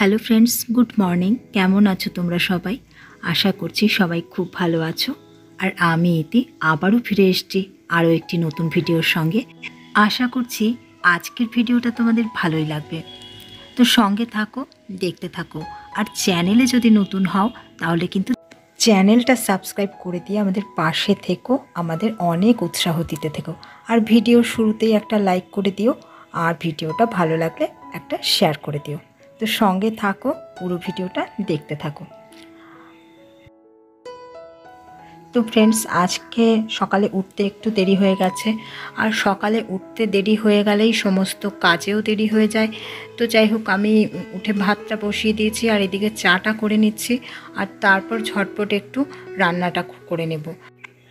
Hello friends, good morning. কেমন আছো তোমরা সবাই? আশা করছি সবাই খুব ভালো আছো। আর আমি ইতি আবারও ফিরে এসেছি আরও একটি নতুন ভিডিওর সঙ্গে। আশা করছি আজকের ভিডিওটা তোমাদের ভালোই লাগবে। তো সঙ্গে থাকো, দেখতে থাকো। আর চ্যানেলে যদি নতুন হও তাহলে কিন্তু চ্যানেলটা সাবস্ক্রাইব করে দিয়ে আমাদের পাশে থেকো, আমাদের অনেক উৎসাহ দিতে থেকো। আর ভিডিওর শুরুতেই একটা লাইক করে দিও, আর ভিডিওটা ভালো লাগলে একটা শেয়ার করে দিও। তো সঙ্গে থাকো, পুরো ভিডিওটা দেখতে থাকো। তো ফ্রেন্ডস, আজকে সকালে উঠতে একটু দেরি হয়ে গেছে। আর সকালে উঠতে দেরি হয়ে গেলেই সমস্ত কাজেও দেরি হয়ে যায়। তো যাই হোক, আমি উঠে ভাতটা বসিয়ে দিয়েছি আর এদিকে চাটা করে নিচ্ছি। আর তারপর ঝটপট একটু রান্নাটা করে নেব।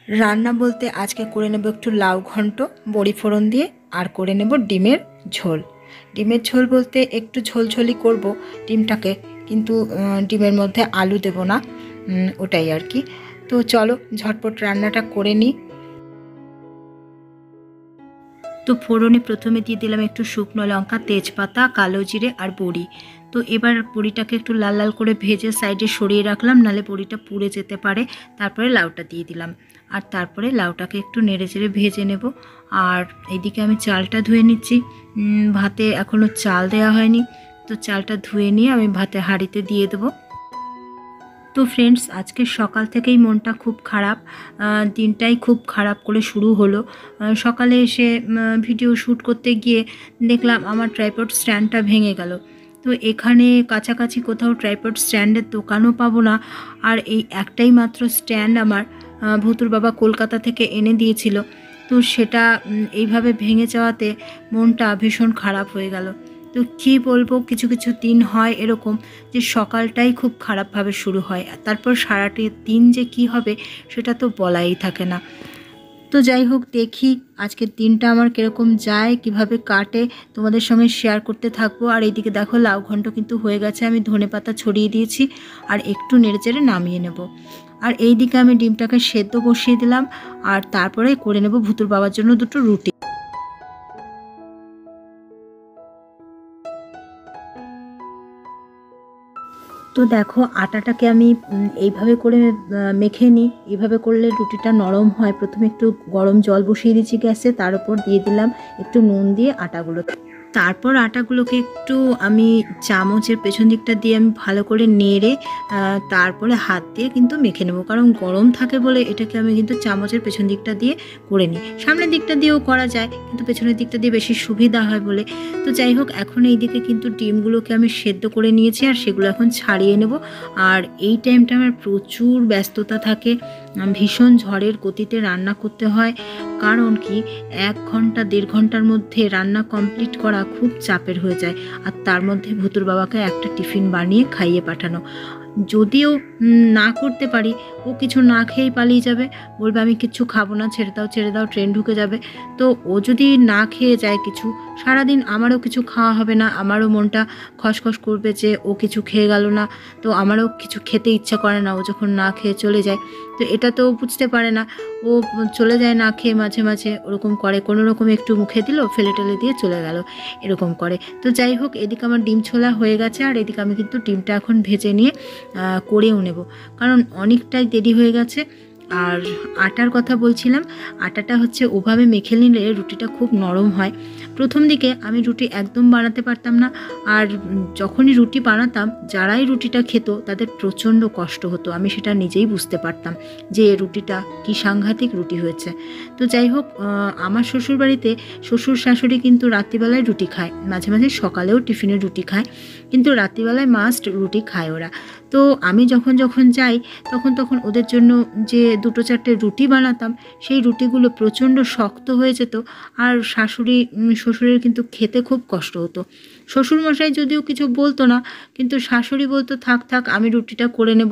রান্না বলতে আজকে করে নেব একটু লাউ ঘন্ট বড়ি ফোড়ন দিয়ে, আর করে নেব ডিমের ঝোল। ডিমের ঝোল বলতে একটু ঝোলঝোলি করব ডিমটাকে, কিন্তু ডিমের মধ্যে আলু দেব না, ওটাই আর কি। তো চলো ঝটপট রান্নাটা করে নিই। তো ফোড়নে প্রথমে দিয়ে দিলাম একটু শুকনো লঙ্কা, তেজপাতা, কালো জিরে আর বড়ি। তো এবার বড়িটাকে একটু লাল লাল করে ভেজে সাইডে সরিয়ে রাখলাম, নালে বড়িটা পুড়ে যেতে পারে। তারপরে লাউটা দিয়ে দিলাম, আর তারপরে লাউটাকে একটু নেড়ে চেড়ে ভেজে নেব। আর এইদিকে আমি চালটা ধুয়ে নিচ্ছি। ভাতে এখনও চাল দেওয়া হয়নি, তো চালটা ধুয়ে নিয়ে আমি ভাতে হাঁড়িতে দিয়ে দেবো। তো ফ্রেন্ডস, আজকে সকাল থেকেই মনটা খুব খারাপ। দিনটাই খুব খারাপ করে শুরু হলো। সকালে এসে ভিডিও শ্যুট করতে গিয়ে দেখলাম আমার ট্রাইপড স্ট্যান্ডটা ভেঙে গেল। তো এখানে কাছাকাছি কোথাও ট্রাইপড স্ট্যান্ডের দোকানও পাবো না। আর এই একটাই মাত্র স্ট্যান্ড আমার ভুতুর বাবা কলকাতা থেকে এনে দিয়েছিল। তো সেটা এইভাবে ভেঙে যাওয়াতে মনটা ভীষণ খারাপ হয়ে গেল। তো কী বলবো, কিছু কিছু দিন হয় এরকম যে সকালটাই খুব খারাপভাবে শুরু হয়, তারপর সারাটি দিন যে কি হবে সেটা তো বলাই থাকে না। তো যাই হোক, দেখি আজকের দিনটা আমার কীরকম যায়, কিভাবে কাটে, তোমাদের সঙ্গে শেয়ার করতে থাকবো। আর এইদিকে দেখো লাউ ঘন্ট কিন্তু হয়ে গেছে, আমি ধনেপাতা ছড়িয়ে দিয়েছি আর একটু নেড়েচেড়ে নামিয়ে নেব। আর এইদিকে আমি ডিমটাকে সেদ্ধ বসিয়ে দিলাম, আর তারপরে করে নেব ভুতুর বাবার জন্য দুটো রুটি। তো দেখো, আটাটাকে আমি এইভাবে করে মেখে নিই। এইভাবে করলে রুটিটা নরম হয়। প্রথমে একটু গরম জল বসিয়ে দিচ্ছি গ্যাসে, তার উপর দিয়ে দিলাম একটু নুন দিয়ে আটাগুলো। তারপর আটাগুলোকে একটু আমি চামচের পেছন দিকটা দিয়ে আমি ভালো করে নেড়ে তারপরে হাত দিয়ে কিন্তু মেখে নেব, কারণ গরম থাকে বলে এটাকে আমি কিন্তু চামচের পেছন দিকটা দিয়ে করে নিই। সামনের দিকটা দিয়েও করা যায়, কিন্তু পেছনের দিকটা দিয়ে বেশি সুবিধা হয় বলে। তো যাই হোক, এখন এই দিকে কিন্তু ডিমগুলোকে আমি সেদ্ধ করে নিয়েছি, আর সেগুলো এখন ছাড়িয়ে নেব। আর এই টাইমটা আমার প্রচুর ব্যস্ততা থাকে, ভীষণ ঝড়ের গতিতে রান্না করতে হয়। কারণ কি, 1 ঘন্টা 1.5 ঘন্টার মধ্যে রান্না কমপ্লিট করা খুব চাপের হয়ে যায়। আর তার মধ্যে ভুতুর বাবাকে একটা টিফিন বানিয়ে খাইয়ে পাঠানো। যদিও না করতে পারি, ও কিছু না খেয়েই পালিয়ে যাবে, বলবে আমি কিচ্ছু খাবো না, ছেড়ে দাও ছেড়ে দাও, ট্রেন ঢুকে যাবে। তো ও যদি না খেয়ে যায় কিছু, সারাদিন আমারও কিছু খাওয়া হবে না, আমারও মনটা খসখস করবে যে ও কিছু খেয়ে গেল না। তো আমারও কিছু খেতে ইচ্ছা করে না ও যখন না খেয়ে চলে যায়। তো এটা তো বুঝতে পারে না, ও চলে যায় না খেয়ে, মাঝে মাঝে ওরকম করে, কোনো রকম একটু মুখে দিল, ফেলে টেলে দিয়ে চলে গেল, এরকম করে। তো যাই হোক, এদিকে আমার ডিম ছোলা হয়ে গেছে, আর এদিকে আমি কিন্তু ডিমটা এখন ভেজে নিয়ে করেও নেব, কারণ অনেকটাই দেরি হয়ে গেছে। আর আটার কথা বলছিলাম, আটাটা হচ্ছে ওভাবে মেখে নিলে রুটিটা খুব নরম হয়। প্রথম দিকে আমি রুটি একদম বানাতে পারতাম না, আর যখনই রুটি বানাতাম যারাই রুটিটা খেত তাদের প্রচণ্ড কষ্ট হতো, আমি সেটা নিজেই বুঝতে পারতাম যে রুটিটা কি সাংঘাতিক রুটি হয়েছে। তো যাই হোক, আমার শ্বশুরবাড়িতে শ্বশুর শাশুড়ি কিন্তু রাত্রিবেলায় রুটি খায়, মাঝে মাঝে সকালেও টিফিনে রুটি খায়, কিন্তু রাত্রিবেলায় মাস্ট রুটি খায় ওরা। তো আমি যখন যখন যাই তখন ওদের জন্য যে 2-4টে রুটি বানাতাম, সেই রুটিগুলো প্রচণ্ড শক্ত হয়ে যেত, আর শাশুড়ি শ্বশুরের কিন্তু খেতে খুব কষ্ট হতো। শ্বশুরমশাই যদিও কিছু বলতো না, কিন্তু শাশুড়ি বলতো থাক থাক, আমি রুটিটা করে নেব,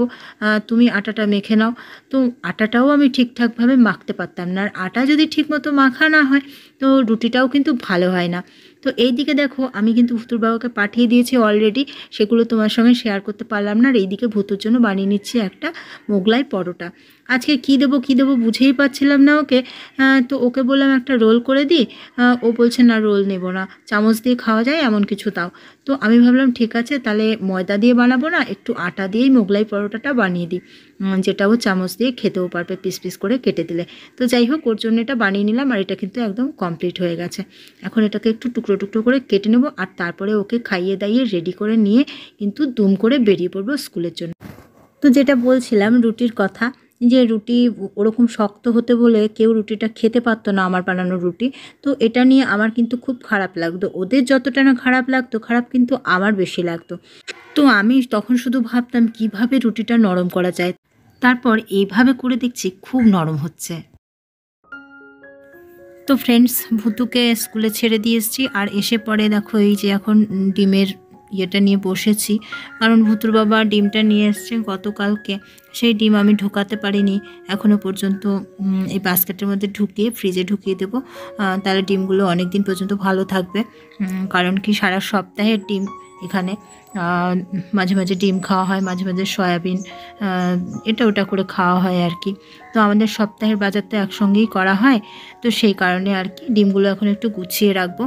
তুমি আটাটা মেখে নাও। তো আটাটাও আমি ঠিকঠাকভাবে মাখতে পারতাম না, আর আটা যদি ঠিকমতো মাখা না হয় তো রুটিটাও কিন্তু ভালো হয় না। তো এই দিকে দেখো, আমি কিন্তু ভুতুর বাবাকে পাঠিয়ে দিয়েছি অলরেডি, সেগুলো তোমার সঙ্গে শেয়ার করতে পারলাম না। আর এইদিকে ভুতুর জন্য বানিয়ে নিচ্ছি একটা মোগলাই পরোটা। আজকে কী দেবো বুঝেই পাচ্ছিলাম না ওকে। তো ওকে বললাম একটা রোল করে দিই। ও বলছে না রোল নেব না, চামচ দিয়ে খাওয়া যায় এমন কিছু দাও। তো আমি ভাবলাম ঠিক আছে তাহলে ময়দা দিয়ে বানাবো না, একটু আটা দিয়েই মোগলাই পরোটাটা বানিয়ে দিই, যেটা ও চামচ দিয়ে খেতেও পারবে পিস পিস করে কেটে দিলে। তো যাই হোক ওর জন্য এটা বানিয়ে নিলাম, আর এটা কিন্তু একদম কমপ্লিট হয়ে গেছে। এখন এটাকে একটু টুকরো টুকরো করে কেটে নেবো, আর তারপরে ওকে খাইয়ে দাইয়ে রেডি করে নিয়ে কিন্তু দুম করে বেরিয়ে পড়বো স্কুলের জন্য। তো যেটা বলছিলাম রুটির কথা, যে রুটি ওরকম শক্ত হতে বলে কেউ রুটিটা খেতে পারতো না, আমার বানানো রুটি। তো এটা নিয়ে আমার কিন্তু খুব খারাপ লাগতো, ওদের যতটা না খারাপ লাগতো, খারাপ কিন্তু আমার বেশি লাগতো। তো আমি তখন শুধু ভাবতাম কিভাবে রুটিটা নরম করা যায়, তারপর এইভাবে করে দেখছি খুব নরম হচ্ছে। তো ফ্রেন্ডস, ভুতুকে স্কুলে ছেড়ে দিয়ে এসেছি, আর এসে পরে দেখো এই যে এখন ডিমের ইয়েটা নিয়ে বসেছি, কারণ ভুতুর বাবা ডিমটা নিয়ে এসছে গতকালকে, সেই ডিম আমি ঢোকাতে পারিনি এখনও পর্যন্ত। এই বাস্কেটের মধ্যে ঢুকিয়ে ফ্রিজে ঢুকিয়ে দেবো, তাহলে ডিমগুলো অনেক দিন পর্যন্ত ভালো থাকবে। কারণ কি সারা সপ্তাহের ডিম এখানে, মাঝে মাঝে ডিম খাওয়া হয়, মাঝে মাঝে সয়াবিন এটা ওটা করে খাওয়া হয় আর কি। তো আমাদের সপ্তাহের বাজার তো একসঙ্গেই করা হয়, তো সেই কারণে আর কি ডিমগুলো এখন একটু গুছিয়ে রাখবো।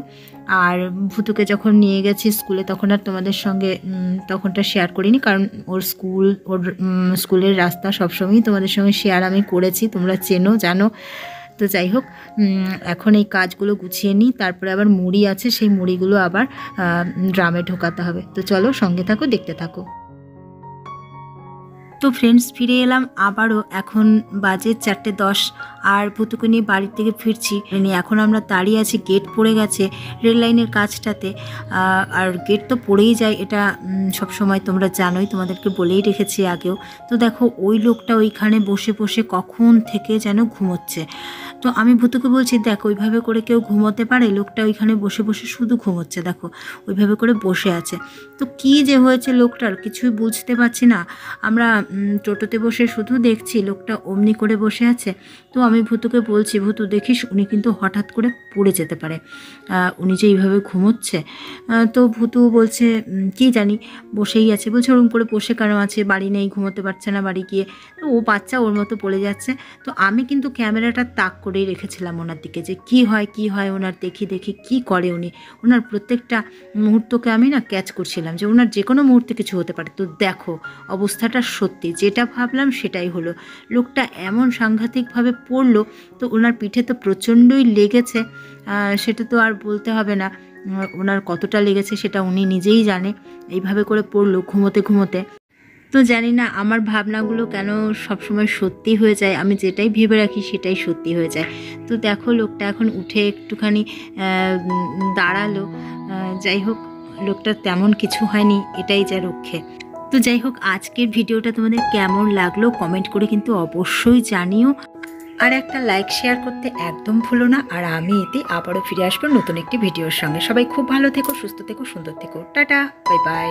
আর ভুতুকে যখন নিয়ে গেছি স্কুলে তখন আর তোমাদের সঙ্গে তখনটা শেয়ার করিনি, কারণ ওর স্কুলের রাস্তা সবসময়ই তোমাদের সঙ্গে শেয়ার আমি করেছি, তোমরা চেনো জানো। তো যাই হোক, এখন এই কাজগুলো গুছিয়ে নিই, তারপরে আবার মুড়ি আছে, সেই মুড়িগুলো আবার ড্রামে ঢোকাতে হবে। তো চলো সঙ্গে থাকো, দেখতে থাকো। তো ফ্রেন্ডস, ফিরে এলাম আবারও, এখন বাজে 4:10, আর ভুতুকে নিয়ে বাড়ির থেকে ফিরছি। এখন আমরা দাঁড়িয়ে আছি, গেট পড়ে গেছে রেল লাইনের কাজটাতে, আর গেট তো পড়েই যায়, এটা সব সময় তোমরা জানোই, তোমাদেরকে বলেই রেখেছি আগেও। তো দেখো ওই লোকটা ওইখানে বসে বসে কখন থেকে যেন ঘুমোচ্ছে। তো আমি ভুতুকে বলছি দেখো ওইভাবে করে কেউ ঘুমোতে পারে, লোকটা ওইখানে বসে বসে শুধু ঘুমোচ্ছে, দেখো ওইভাবে করে বসে আছে। তো কী যে হয়েছে লোকটার কিছুই বুঝতে পারছি না। আমরা টোটোতে বসে শুধু দেখছি লোকটা অমনি করে বসে আছে। তো আমি ভুতুকে বলছি, ভুতু দেখিস উনি কিন্তু হঠাৎ করে পড়ে যেতে পারে, উনি যে এইভাবে ঘুমোচ্ছে। তো ভুতু বলছে কি জানি, বসেই আছে। বলছে ওরকম করে বসে কেন আছে, বাড়ি নেই, ঘুমোতে পারছে না বাড়ি গিয়ে। তো ও বাচ্চা, ওর মতো পড়ে যাচ্ছে। তো আমি কিন্তু ক্যামেরাটা তাক করেই রেখেছিলাম ওনার দিকে, যে কি হয় ওনার, দেখি কি করে উনি। ওনার প্রত্যেকটা মুহূর্তকে আমি না ক্যাচ করছিলাম, যে ওনার যে কোনো মুহূর্তে কিছু হতে পারে। তো দেখো অবস্থাটা সত্যি, যেটা ভাবলাম সেটাই হলো। লোকটা এমন সাংঘাতিকভাবে পড়লো, তো ওনার পিঠে তো প্রচণ্ডই লেগেছে, সেটা তো আর বলতে হবে না। ওনার কতটা লেগেছে সেটা উনি নিজেই জানে। এইভাবে করে পড়লো ঘুমোতে ঘুমোতে। তো জানি না আমার ভাবনাগুলো কেন সবসময় সত্যি হয়ে যায়, আমি যেটাই ভেবে রাখি সেটাই সত্যি হয়ে যায়। তো দেখো লোকটা এখন উঠে একটুখানি দাঁড়ালো। যাই হোক, লোকটার তেমন কিছু হয়নি, এটাই যা রক্ষে। তো যাই হোক, আজকের ভিডিওটা তোমাদের কেমন লাগলো কমেন্ট করে কিন্তু অবশ্যই জানিও, আর একটা লাইক শেয়ার করতে একদম ভুলো না। আর আমি এতে আবারও ফিরে আসবো নতুন একটি ভিডিওর সঙ্গে। সবাই খুব ভালো থেকো, সুস্থ থেকো, সুন্দর থেকো, টাটা, বাই বাই।